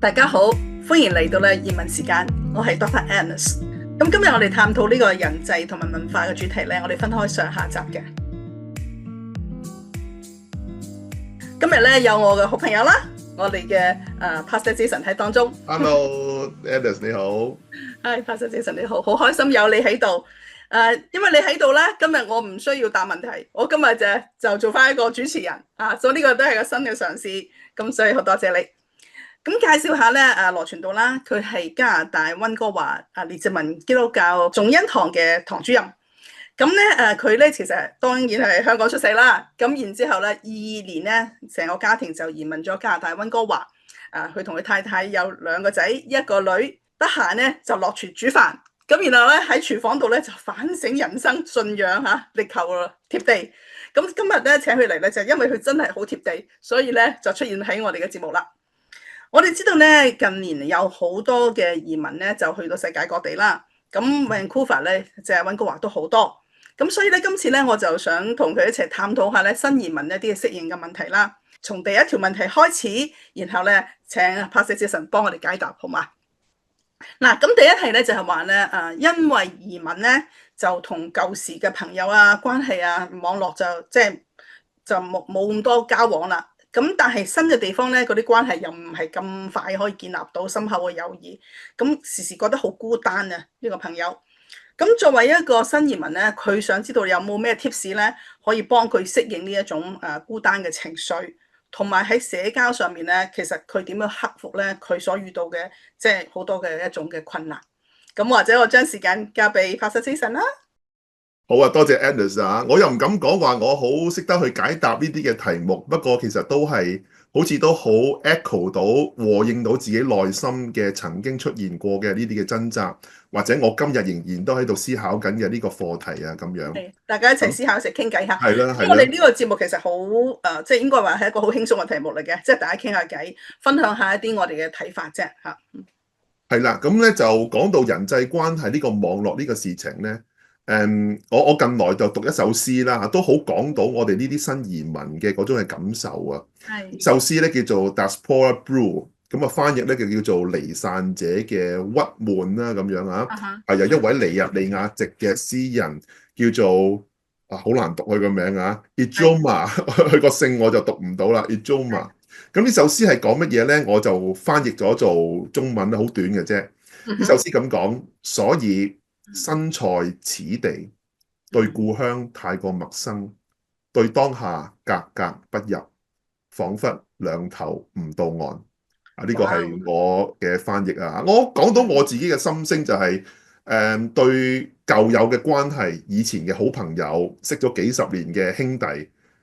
大家好，歡迎嚟到移民時間，我係 Dr. Agnes。咁今日我哋探討呢個人際同埋文化嘅主題呢，我哋分開上下集嘅。今日呢，有我嘅好朋友啦，我哋嘅Pastor Jason 喺當中。Hello Agnes 你好。Hi Pastor Jason 你好，好開心有你喺度。因為你喺度呢，今日我唔需要答問題，我今日就做翻一個主持人啊，所以呢個都係個新嘅嘗試，咁所以好多謝你。咁介紹下咧，羅傳道啦，佢係加拿大溫哥華列治文基督教眾恩堂嘅堂主任。咁咧佢咧其實當然係香港出世啦。咁然之後咧22年咧，成個家庭就移民咗加拿大溫哥華。佢同佢太太有2個仔1個女，得閒咧就落廚煮飯。咁然後咧喺廚房度咧就反省人生信仰嚇，力求貼地。咁今日咧請佢嚟咧就因為佢真係好貼地，所以咧就出現喺我哋嘅節目啦。我哋知道咧，近年有好多嘅移民咧，就去到世界各地啦。咁 Vancouver 咧，即係溫哥華都好多。咁所以咧，今次咧，我就想同佢一齊探討下咧新移民一啲嘅適應嘅問題啦。從第一條問題開始，然後咧請 Pastor Jason 幫我哋解答，好嗎？嗱，咁第一題咧就係話咧，因為移民咧就同舊時嘅朋友啊、關係啊、網絡就冇咁多交往啦。咁但係新嘅地方咧，嗰啲關係又唔係咁快可以建立到深厚嘅友誼，咁時時覺得好孤單啊呢個朋友。咁作為一個新移民咧，佢想知道有冇咩 tips 咧，可以幫佢適應呢一種孤單嘅情緒，同埋喺社交上面咧，其實佢點樣克服咧佢所遇到嘅即係好多嘅一種嘅困難。咁或者我將時間交俾 Pastor Jason 啦。好啊，多謝 Agnes 啊！我又唔敢講話我好識得去解答呢啲嘅題目，不過其實都係好似都好 echo 到和應到自己內心嘅曾經出現過嘅呢啲嘅掙扎，或者我今日仍然都喺度思考緊嘅呢個課題啊，咁樣。係，大家一齊思考，一齊傾偈下。係啦，係啦。我哋呢個節目其實好即係應該話係一個好輕鬆嘅題目嚟嘅，即係大家傾下偈，分享下一啲我哋嘅睇法啫嚇。係啦，咁咧就講到人際關係呢個網絡呢個事情咧。我近來就讀一首詩啦，都好講到我哋呢啲新移民嘅嗰種嘅感受啊。係。首詩咧叫做 Diaspora Blue， 咁啊翻譯咧就叫做離散者嘅鬱悶啦咁樣啊。係由一位尼日利亞籍嘅詩人叫做好難讀佢個名啊 Ijoma， 佢個姓我就讀唔到啦 Ijoma。咁呢首詩係講乜嘢咧？我就翻譯咗做中文，好短嘅啫。呢首詩咁講，所以身在此地，對故鄉太過陌生，對當下格格不入，彷彿兩頭唔到岸。呢個係我嘅翻譯啊！我講到我自己嘅心聲就係對舊有嘅關係，以前嘅好朋友，識咗幾十年嘅兄弟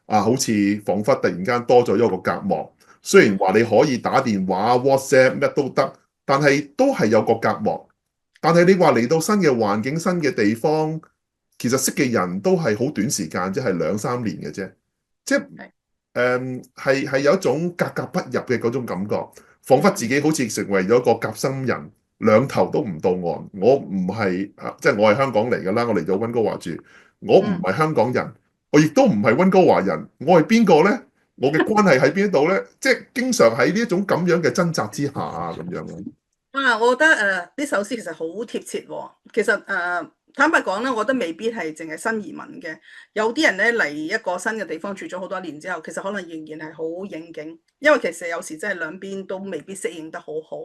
好似彷彿突然間多咗一個隔膜。雖然話你可以打電話、WhatsApp 乜都得，但係都係有個隔膜。但係你話嚟到新嘅環境、新嘅地方，其實識嘅人都係好短時間，即係2-3年嘅啫。即係係有一種格格不入嘅嗰種感覺，彷彿自己好似成為咗個夾心人，兩頭都唔到岸。我唔係即係我係香港嚟㗎啦，我嚟到溫哥華住，我唔係香港人，我亦都唔係溫哥華人，我係邊個呢？我嘅關係喺邊度呢？即係經常喺呢一種咁樣嘅掙扎之下咁樣。我覺得呢首詩其實好貼切喎。其實坦白講咧，我覺得未必係淨係新移民嘅，有啲人咧嚟一個新嘅地方住咗好多年之後，其實可能仍然係好應景，因為其實有時真係兩邊都未必適應得好好。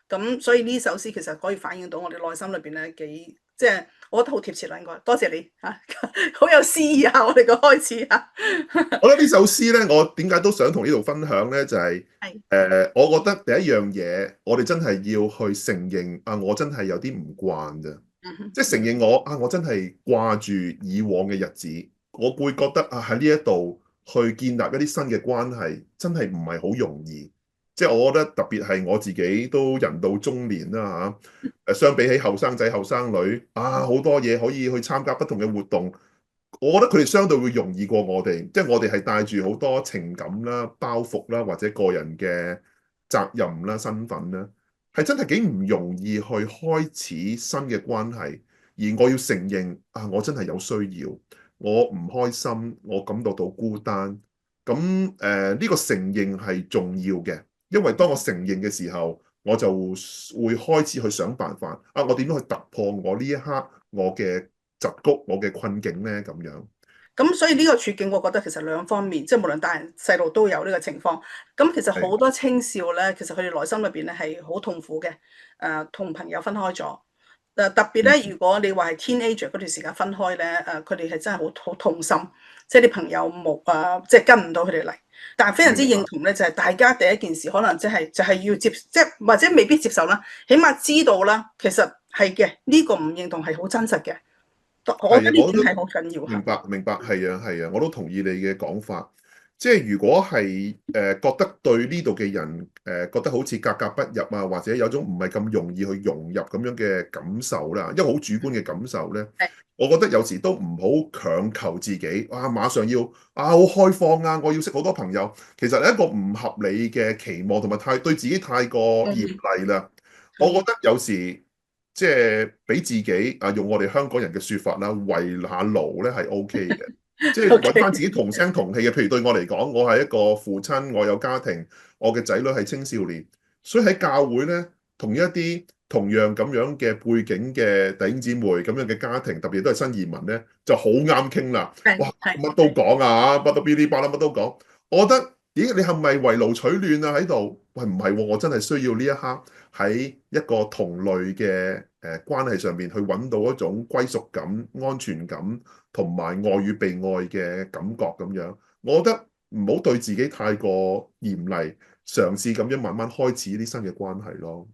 咁所以呢首詩其實可以反映到我哋內心裏邊咧幾即係，我覺得好貼切啦。應該多謝你嚇，好有詩意啊！我哋個開始嚇。我覺得呢首詩咧，我點解都想同呢度分享咧，就係我覺得第一樣嘢，我哋真係要去承認我真係有啲唔慣嘅，即係承認我真係掛住以往嘅日子，我會覺得喺呢一度去建立一啲新嘅關係，真係唔係好容易。即係我覺得特別係我自己都人到中年啦嚇，相比起後生仔後生女好多嘢可以去參加不同嘅活動。我覺得佢哋相對會容易過我哋，即係我哋係帶住好多情感啦、包袱啦，或者個人嘅責任啦、身份啦，係真係幾唔容易去開始新嘅關係。而我要承認我真係有需要，我唔開心，我感到孤單。咁呢個承認係重要嘅，因為當我承認嘅時候，我就會開始去想辦法啊！我點樣去突破我呢一刻我嘅疾谷、我嘅困境咧？咁樣。咁所以呢個處境，我覺得其實兩方面，即係無論大人細路都有呢個情況。咁其實好多青少咧，其實佢哋內心裏邊咧係好痛苦嘅。同朋友分開咗。特別咧，如果你話係 teenager 嗰段時間分開咧，佢哋係真係好痛心，即係啲朋友冇即係跟唔到佢哋嚟。但係非常之認同咧，就係大家第一件事可能就係要即係或者未必接受啦，起碼知道啦，其實係嘅，呢個唔認同係好真實嘅。我覺得呢點係好緊要嚇。明白，係啊，係啊，我都同意你嘅講法。即係如果係覺得對呢度嘅人覺得好似格格不入啊，或者有種唔係咁容易去融入咁樣嘅感受啦，一個好主觀嘅感受咧，我覺得有時都唔好強求自己，哇！馬上要好開放啊，我要識好多朋友，其實係一個唔合理嘅期望，同埋對自己太過嚴厲啦。我覺得有時即係俾自己用我哋香港人嘅説法啦，圍下爐咧係 OK 嘅，即係揾翻自己同聲同氣嘅。譬如對我嚟講，我係一個父親，我有家庭，我嘅仔女係青少年，所以喺教會咧，同一啲同樣咁樣嘅背景嘅弟兄姊妹咁樣嘅家庭，特別都係新移民咧，就好啱傾啦。哇，乜都講啊，乜都噼哩啪啦，乜都講。我覺得，咦，你係咪圍爐取暖啊？喺度，喂，唔係喎，我真係需要呢一刻喺一個同類嘅關係上面去揾到一種歸屬感、安全感同埋愛與被愛嘅感覺咁樣。我覺得唔好對自己太過嚴厲，嘗試咁樣慢慢開始啲新嘅關係咯。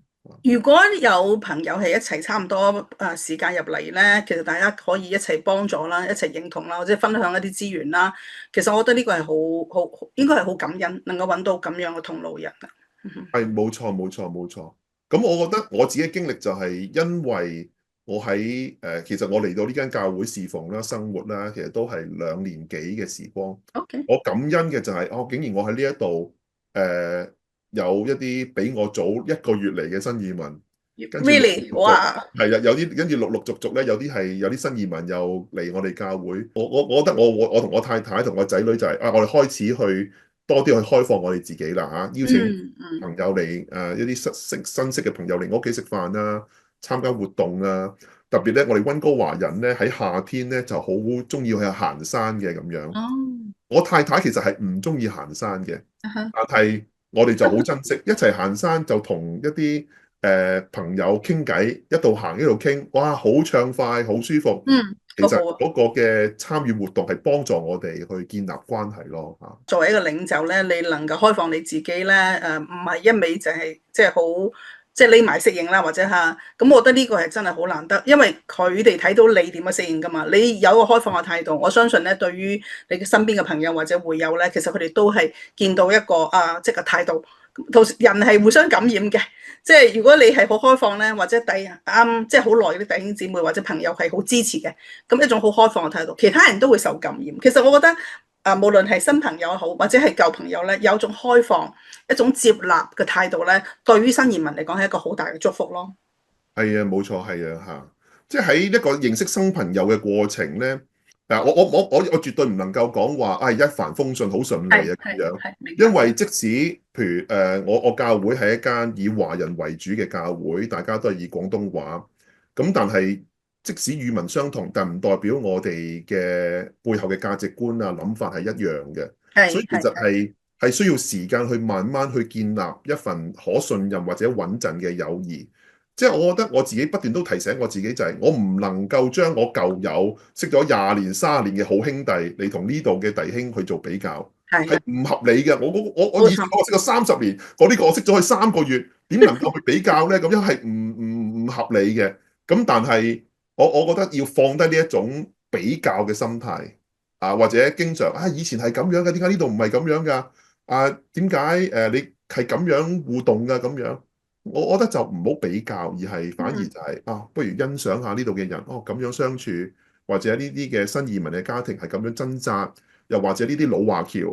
如果有朋友係一齊差唔多時間入嚟咧，其實大家可以一齊幫助啦，一齊認同啦，或者分享一啲資源啦。其實我覺得呢個係應該係好感恩，能夠揾到咁樣嘅同路人啊。係冇錯冇錯冇錯。咁我覺得我自己經歷就係因為我喺其實我嚟到呢間教會侍奉啦、生活啦，其實都係2年幾嘅時光。OK。我感恩嘅就係竟然我喺呢一度有一啲比我早1個月嚟嘅新移民，跟住陸陸 Really？ 續續哇！係啊，有啲跟住陸陸續續咧，有啲新移民又嚟我哋教會。我覺得我同我太太同我仔女就係我哋開始去多啲去開放我哋自己啦嚇，邀請朋友嚟一啲新識嘅朋友嚟我屋企食飯啦，參加活動啊。特別咧，我哋溫哥華人咧喺夏天咧就好中意去行山嘅咁樣。哦。我太太其實係唔中意行山嘅，Uh-huh。但係我哋就好珍惜一齊行山，就同一啲朋友傾偈，一度行一路傾，哇，好暢快，好舒服。其實都好啊。嗰個嘅參與活動係幫助我哋去建立關係咯嚇。作為一個領袖咧，你能夠開放你自己咧，唔係一味就係即係好即係匿埋適應啦，或者嚇咁，我覺得呢個係真係好難得，因為佢哋睇到你點樣適應噶嘛。你有個開放嘅態度，我相信咧，對於你嘅身邊嘅朋友或者會友咧，其實佢哋都係見到一個即係個態度。同時人係互相感染嘅，即係如果你係好開放咧，或者即係好耐啲弟兄姊妹或者朋友係好支持嘅，咁一種好開放嘅態度，其他人都會受感染。其實我覺得無論係新朋友好，或者係舊朋友咧，有一種開放、一種接納嘅態度咧，對於新移民嚟講係一個好大嘅祝福咯。係啊，冇錯，係啊嚇。即係喺一個認識新朋友嘅過程咧，我絕對唔能夠講話一帆風順好順利啊咁樣，因為即使譬如我教會係一間以華人為主嘅教會，大家都係以廣東話，咁但係即使語文相同，但唔代表我哋嘅背後嘅價值觀啊諗法係一樣嘅，所以其實係需要時間去慢慢去建立一份可信任或者穩陣嘅友誼。即係我覺得我自己不斷都提醒我自己，就係我唔能夠將我舊友識咗20年、30年嘅好兄弟嚟同呢度嘅弟兄去做比較，係唔合理嘅。我以前我識咗30年，呢個我識咗佢3個月，點能夠去比較呢？咁樣係唔合理嘅。咁但係我覺得要放低呢一種比較嘅心態或者經常以前係咁樣嘅，點解呢度唔係咁樣㗎？點解你係咁樣互動㗎？咁樣。我覺得就唔好比較，而係反而就係不如欣賞下呢度嘅人，咁樣相處，或者呢啲嘅新移民嘅家庭係咁樣掙扎，又或者呢啲老華僑，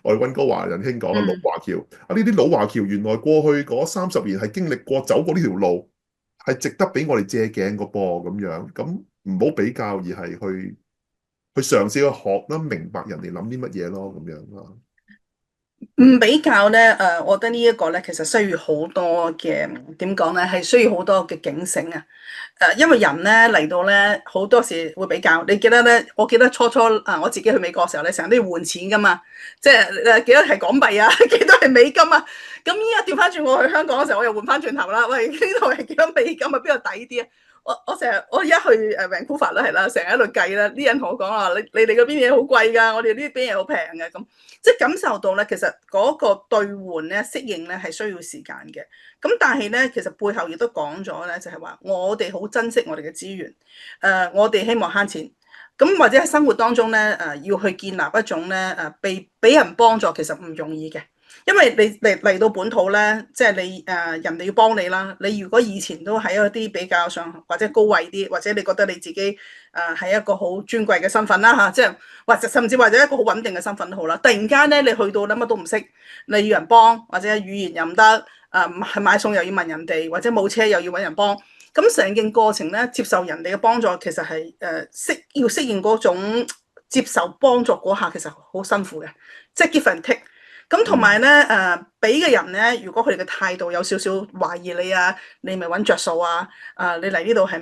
我哋溫哥華人興講嘅老華僑，呢啲老華僑原來過去嗰30年係經歷過走過呢條路，係值得俾我哋借鏡個噃咁樣，咁唔好比較，而係去嘗試去學啦，明白人哋諗啲乜嘢咯，咁樣啊。唔比較咧，我覺得呢一個咧，其實需要好多嘅點講咧，係需要好多嘅警醒啊！因為人咧嚟到咧，好多時會比較。你記得咧，我記得初初我自己去美國嘅時候咧，成日都要換錢噶嘛，即係幾多係港幣啊，幾多係美金啊。咁依家調翻轉我去香港嘅時候，我又換翻轉頭啦。喂，呢度係幾多美金啊？邊度抵啲啊？我而家去Vancouver 啦，係啦，成日喺度計啦。啲人同我講話，你哋嗰邊嘢好貴㗎，我哋呢邊嘢好平嘅咁。即係感受到咧，其實嗰個兌換咧、適應咧係需要時間嘅。咁但係咧，其實背後亦都講咗咧，就係話我哋好珍惜我哋嘅資源。我哋希望慳錢。咁或者喺生活當中咧，要去建立一種咧，俾人幫助，其實唔容易嘅。因為你嚟到本土咧，即係你人哋要幫你啦。你如果以前都喺一啲比較上或者高位啲，或者你覺得你自己係一個好尊貴嘅身份啦嚇，即係或者甚至或者一個好穩定嘅身份都好啦。突然間咧，你去到乜都唔識，你要人幫，或者語言又唔得，係買餸又要問人哋，或者冇車又要揾人幫。咁成件過程咧，接受人哋嘅幫助，其實係要適應嗰種接受幫助嗰下，其實好辛苦嘅，即係 give and take。咁同埋咧，俾嘅人咧，如果佢哋嘅態度有少少懷疑你啊，你咪揾着數啊，你嚟呢度係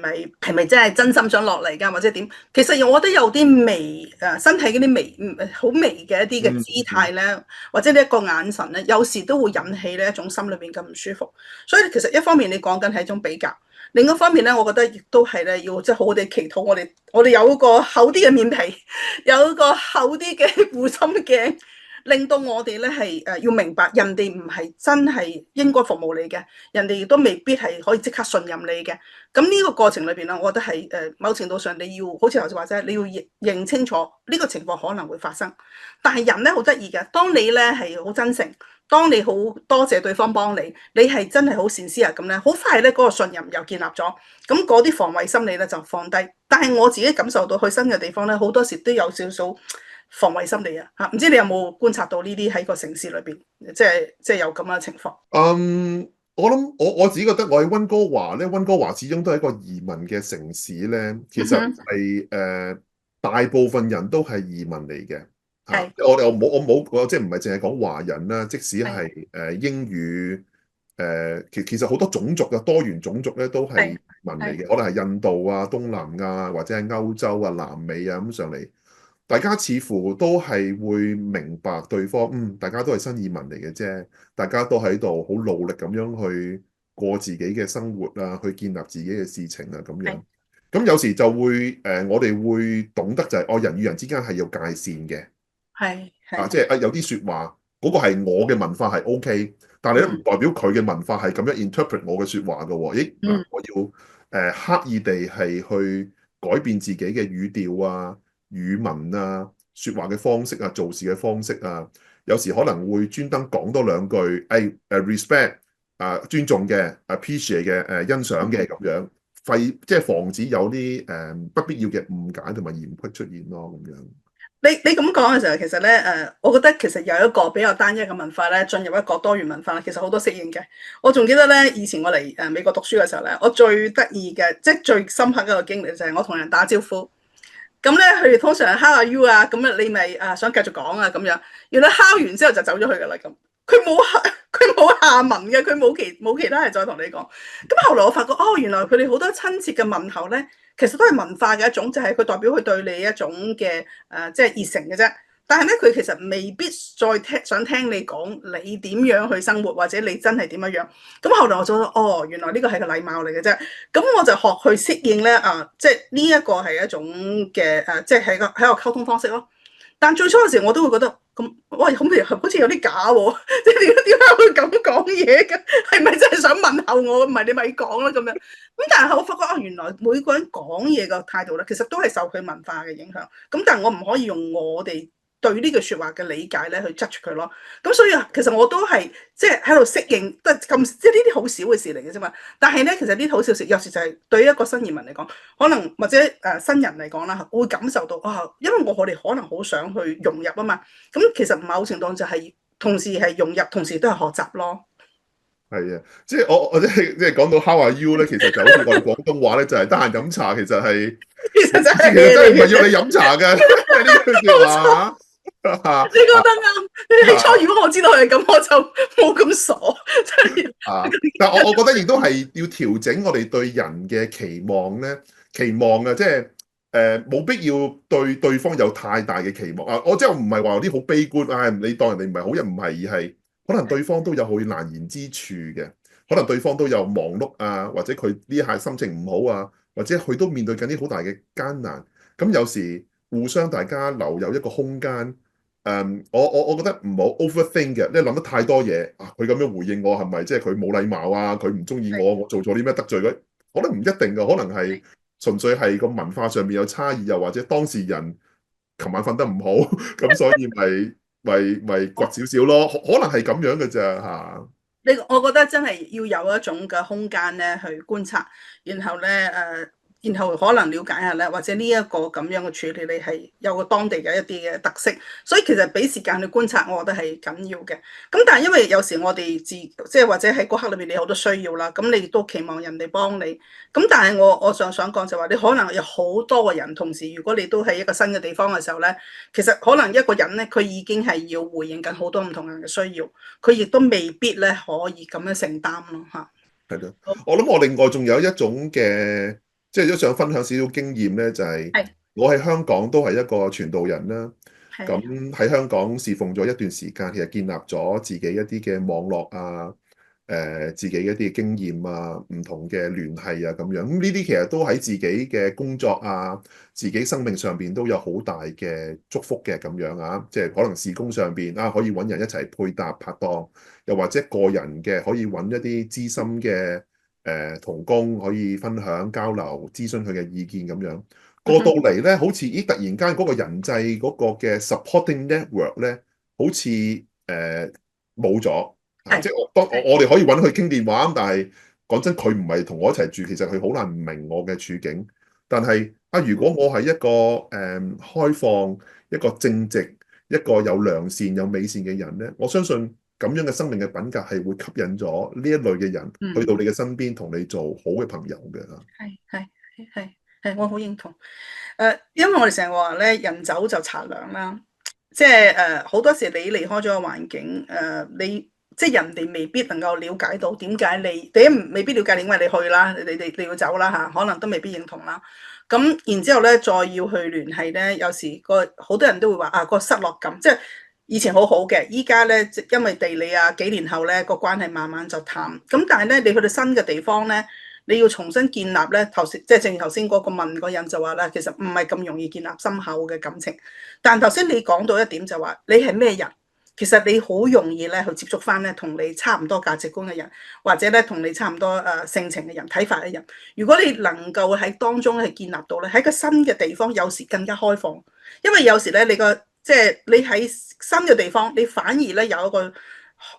咪真係真心想落嚟㗎，或者點？其實我覺得有啲微身體嗰啲微好微嘅一啲嘅姿態咧，或者呢一個眼神咧，有時都會引起呢一種心裏邊嘅唔舒服。所以其實一方面你講緊係一種比較，另一方面咧，我覺得亦都係咧要即係好好地祈禱我哋有一個厚啲嘅面皮，有一個厚啲嘅護心鏡。令到我哋咧係要明白，人哋唔係真係應該服務你嘅，人哋亦都未必係可以即刻信任你嘅。咁呢個過程裏邊咧，我覺得係某程度上你要好似頭先話齋，你要認清楚呢個情況可能會發生。但係人咧好得意嘅，當你咧係好真誠，當你好多謝對方幫你，你係真係好善思啊咁咧，好快咧嗰個信任又建立咗，咁嗰啲防衞心理咧就放低。但係我自己感受到去新嘅地方咧，好多時都有少少防衞心理啊嚇，唔知你有冇觀察到呢啲喺個城市裏邊，即係有咁嘅情況？我諗我自己覺得我喺溫哥華咧，溫哥華始終都係一個移民嘅城市咧，其實係大部分人都係移民嚟嘅嚇。我即係唔係淨係講華人啦，即使係英語其實好多種族嘅多元種族咧都係移民嚟嘅，可能係印度啊、東南亞或者係歐洲啊、南美啊咁上嚟。大家似乎都係會明白對方，大家都係新移民嚟嘅啫，大家都喺度好努力咁樣去過自己嘅生活啊，去建立自己嘅事情啊咁樣。咁有時就會我哋會懂得就係人與人之間係有界線嘅，即係有啲説話嗰個係我嘅文化係 OK，但係咧唔代表佢嘅文化係咁樣 interpret 我嘅説話嘅喎。我要刻意地係去改變自己嘅語調啊、語文啊、説話嘅方式啊、做事嘅方式啊，有時可能會專登講多兩句，respect 尊重嘅、appreciate 嘅、欣賞嘅咁樣，即係防止有啲不必要嘅誤解同埋嫌隙出現咯咁樣。你咁講嘅時候，其實咧我覺得其實有一個比較單一嘅文化咧，進入一個多元文化，其實好多適應嘅。我仲記得咧，以前我嚟美國讀書嘅時候咧，我最得意嘅，即係最深刻嘅一個經歷就係我同人打招呼。咁咧，佢哋通常 How are you 啊？咁你咪想繼續講啊咁樣。原來敲完之後就走咗去噶啦咁。佢冇下文嘅，佢冇其他人再同你講。咁後來我發覺，原來佢哋好多親切嘅問候咧，其實都係文化嘅一種，就係佢代表佢對你一種嘅即係熱誠嘅啫。但係咧，佢其實未必再想聽你講你點樣去生活，或者你真係點樣樣。咁後來我就覺得，原來呢個係個禮貌嚟嘅啫。咁我就學去適應咧，即係呢一個係一種嘅即係喺個溝通方式咯。但最初嘅時候我都會覺得咁，喂，好似有啲假喎，即係點解會咁講嘢嘅？係咪真係想問候我？唔係你咪講啦咁樣。咁但係我發覺原來每個人講嘢嘅態度咧，其實都係受佢文化嘅影響。咁但係我唔可以用我哋對呢句説話嘅理解咧去 judge 佢咯。咁所以其實我都係即係喺度適應，即係呢啲好少嘅事嚟嘅啫嘛。但係咧，其實呢啲好少事，有時就係對於一個新移民嚟講，可能或者新人嚟講啦，會感受到因為我哋可能好想去融入啊嘛。咁其實某程度就係同時係融入，同時都係學習咯。係啊，即係我即係講到 How are you 咧，其實就好似我哋廣東話咧，就係得閒飲茶，其實真係唔係要你飲茶嘅，呢句説話。你覺得啱。你起初如果我知道係咁，我就冇咁傻，真係。但我覺得亦都係要調整我哋對人嘅期望咧，期望啊，即係冇必要對對方有太大嘅期望啊！我即係唔係話有啲好悲觀啊，你當人哋唔係好人，唔係，而係可能對方都有好難言之處嘅，可能對方都有忙碌啊，或者佢呢一下心情唔好啊，或者佢都面對緊啲好大嘅艱難。咁有時互相大家留有一個空間。我覺得唔好 overthink 嘅，你諗得太多嘢啊！佢咁樣回應我係咪即係佢冇禮貌啊？佢唔中意我，我做錯啲咩得罪佢？可能唔一定㗎，可能係純粹係個文化上面有差異，又或者當事人琴晚瞓得唔好，咁所以咪掘少少咯，可能係咁樣嘅咋嚇。我覺得真係要有一種嘅空間咧去觀察，然後咧然後可能了解下咧，或者呢一個咁樣嘅處理，你係有個當地嘅一啲嘅特色，所以其實俾時間去觀察，我覺得係緊要嘅。咁但係因為有時我哋即係或者喺嗰刻裏面你好多需要啦，咁你亦都期望人哋幫你。咁但係我想講就話，你可能有好多個人同時，如果你都喺一個新嘅地方嘅時候咧，其實可能一個人咧，佢已經係要回應緊好多唔同人嘅需要，佢亦都未必咧可以咁樣承擔咯嚇。係咯，我諗我另外仲有一種嘅，即係都想分享少少經驗咧，就係係我喺香港都係一個傳道人啦。咁係喺香港侍奉咗一段時間，其實建立咗自己一啲嘅網絡啊，自己一啲嘅經驗啊，唔同嘅聯繫啊咁樣。咁呢啲其實都喺自己嘅工作啊，自己生命上邊都有好大嘅祝福嘅咁樣啊。即係可能事工上邊啊，可以揾人一齊配搭拍檔。又或者個人嘅可以揾一啲資深嘅同工，可以分享交流、諮詢佢嘅意見咁樣。過到嚟咧，好似咦突然間嗰個人際嗰個嘅 supporting network 咧，好似冇咗啊！即係我哋可以揾佢傾電話，但係講真，佢唔係同我一齊住，其實佢好難唔明我嘅處境。但係啊，如果我係一個開放、一個正直、一個有良善、有美善嘅人咧，我相信咁樣嘅生命嘅品格係會吸引咗呢一類嘅人去到你嘅身邊，同你做好嘅朋友嘅。係，我好認同。因為我哋成日話咧，人走就茶涼啦，即係好多時你離開咗個環境，你即係人哋未必能夠了解到點解你第一未必了解點解你去啦，你要走啦嚇，可能都未必認同啦。咁然之後咧，再要去聯繫咧，有時好多人都會話啊個失落感，即係以前好好嘅，依家咧因為地理啊，幾年後咧個關係慢慢就淡。咁但係咧，你去到新嘅地方咧，你要重新建立咧，即係正如頭先嗰個問嗰人就話啦，其實唔係咁容易建立深厚嘅感情。但頭先你講到一點就話，你係咩人？其實你好容易咧去接觸翻咧同你差唔多價值觀嘅人，或者咧同你差唔多性情嘅人、睇法嘅人。如果你能夠喺當中係建立到咧，喺個新嘅地方有時更加開放，因為有時咧即係你喺新嘅地方，你反而咧有一個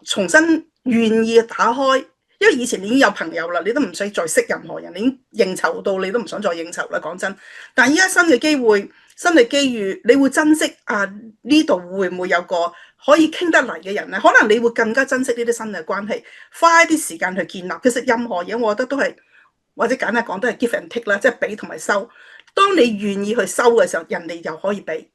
重新願意打開。因為以前你已經有朋友啦，你都唔使再識任何人，你已經應酬到你都唔想再應酬啦。講真，但係依家新嘅機會、新嘅機遇，你會珍惜啊？呢度會唔會有個可以傾得嚟嘅人咧？可能你會更加珍惜呢啲新嘅關係，花一啲時間去建立。其實任何嘢，我覺得都係或者簡單講都係 give and take 啦，即係俾同埋收。當你願意去收嘅時候，人哋又可以俾。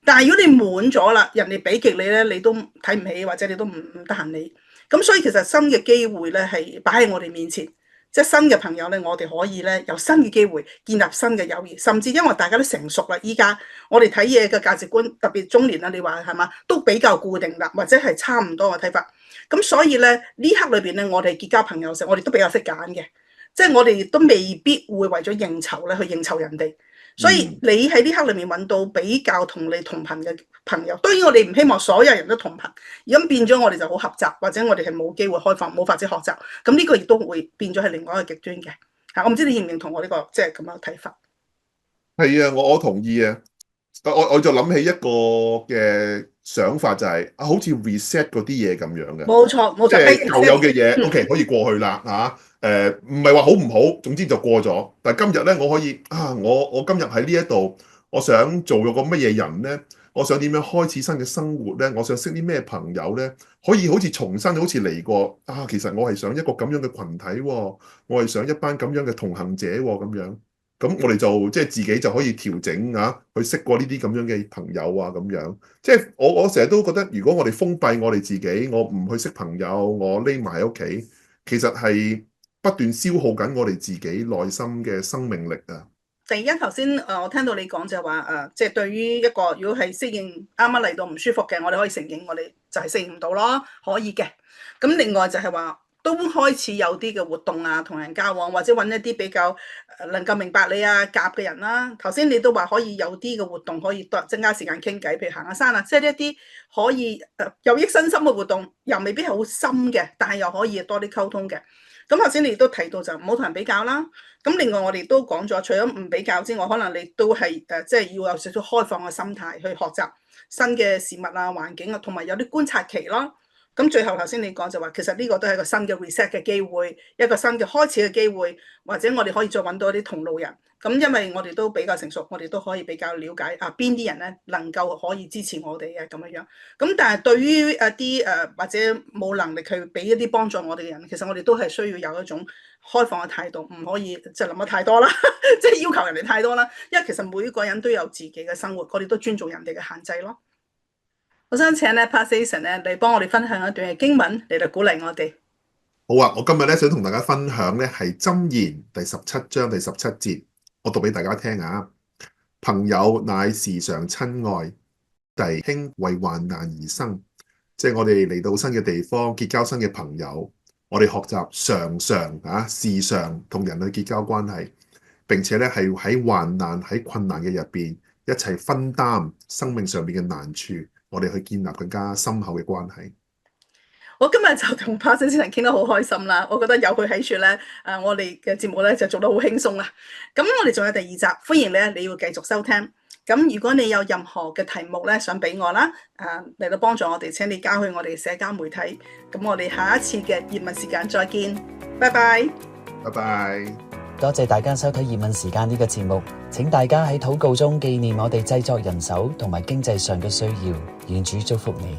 但係如果你滿咗啦，人哋俾極你咧，你都睇唔起，或者你都唔得閒理。咁所以其實新嘅機會咧係擺喺我哋面前，即係新嘅朋友咧，我哋可以咧有新嘅機會建立新嘅友誼，甚至因為大家都成熟啦，依家我哋睇嘢嘅價值觀，特別中年啦，你話係嘛，都比較固定啦，或者係差唔多嘅睇法。咁所以咧呢刻裏邊咧，我哋結交朋友嘅時候，我哋都比較識揀嘅，即係我哋都未必會為咗應酬咧去應酬人哋。所以你喺呢刻裏面揾到比較同你同頻嘅朋友，當然我哋唔希望所有人都同頻，咁變咗我哋就好狹窄，或者我哋係冇機會開放，冇法子學習。咁呢個亦都會變咗係另外一個極端嘅。我唔知你認唔認同我呢個即係咁樣睇法？係啊，我同意啊。我就諗起一個嘅想法就係好似 reset 嗰啲嘢咁樣嘅。冇錯，即係舊有嘅嘢，OK 可以過去啦嚇。唔係話好唔好，總之就過咗。但係今日咧，我可以我今日喺呢一度，我想做咗個乜嘢人咧？我想點樣開始新嘅生活咧？我想識啲咩朋友咧？可以好似重新好似嚟過啊！其實我係想一個咁樣嘅群體喎，我係想一班咁樣嘅同行者喎，咁樣。咁我哋就即係自己就可以調整啊，去識過呢啲咁樣嘅朋友啊，咁樣。即係我成日都覺得，如果我哋封閉我哋自己，我唔去識朋友，我匿埋喺屋企，其實係不斷消耗緊我哋自己內心嘅生命力啊。第一頭先我聽到你講就係話即係對於一個如果係適應啱啱嚟到唔舒服嘅，我哋可以承認我哋就係適應唔到咯，可以嘅。咁另外就係話都開始有啲嘅活動啊，同人交往或者揾一啲比較能夠明白你啊夾嘅人啦。頭先你都話可以有啲嘅活動可以多增加時間傾偈，譬如行下山啊，即係一啲可以有益身心嘅活動，又未必係好深嘅，但係又可以多啲溝通嘅。咁頭先你亦都提到就唔好同人比較啦。咁另外我哋都講咗，除咗唔比較之外，可能你都係即係要有少少開放嘅心態去學習新嘅事物啊、環境啊，同埋有啲觀察期啦。咁最後頭先你講就話，其實呢個都係一個新嘅 reset 嘅機會，一個新嘅開始嘅機會，或者我哋可以再揾到一啲同路人。咁因為我哋都比較成熟，我哋都可以比較了解啊邊啲人咧能夠可以支持我哋嘅咁樣樣。咁但係對於一啲或者冇能力去俾一啲幫助我哋嘅人，其實我哋都係需要有一種開放嘅態度，唔可以即係諗得太多啦，即係要求人哋太多啦。因為其實每一個人都有自己嘅生活，我哋都尊重人哋嘅限制咯。我想請咧 Pastor 咧嚟幫我哋分享一段嘅經文嚟到鼓勵我哋。好啊，我今日咧想同大家分享咧係箴言第17章第17節，我讀俾大家聽啊。朋友乃時常親愛，弟兄為患難而生。即係我哋嚟到新嘅地方，結交新嘅朋友，我哋學習時常同人去結交關係，並且咧係喺患難喺困難嘅入邊一齊分擔生命上面嘅難處，我哋去建立更加深厚嘅關係。我今日就同 Pastor 先生傾得好開心啦，我覺得有佢喺處咧，我哋嘅節目咧就做得好輕鬆啦。咁我哋仲有第2集，歡迎你要繼續收聽。咁如果你有任何嘅題目咧想俾我啦，嚟到幫助我哋，請你交去我哋社交媒體。咁我哋下一次嘅葉問時間再見，拜拜。拜拜。多謝大家收睇葉問時間呢個節目，請大家喺禱告中紀念我哋製作人手同埋經濟上嘅需要，願主祝福你。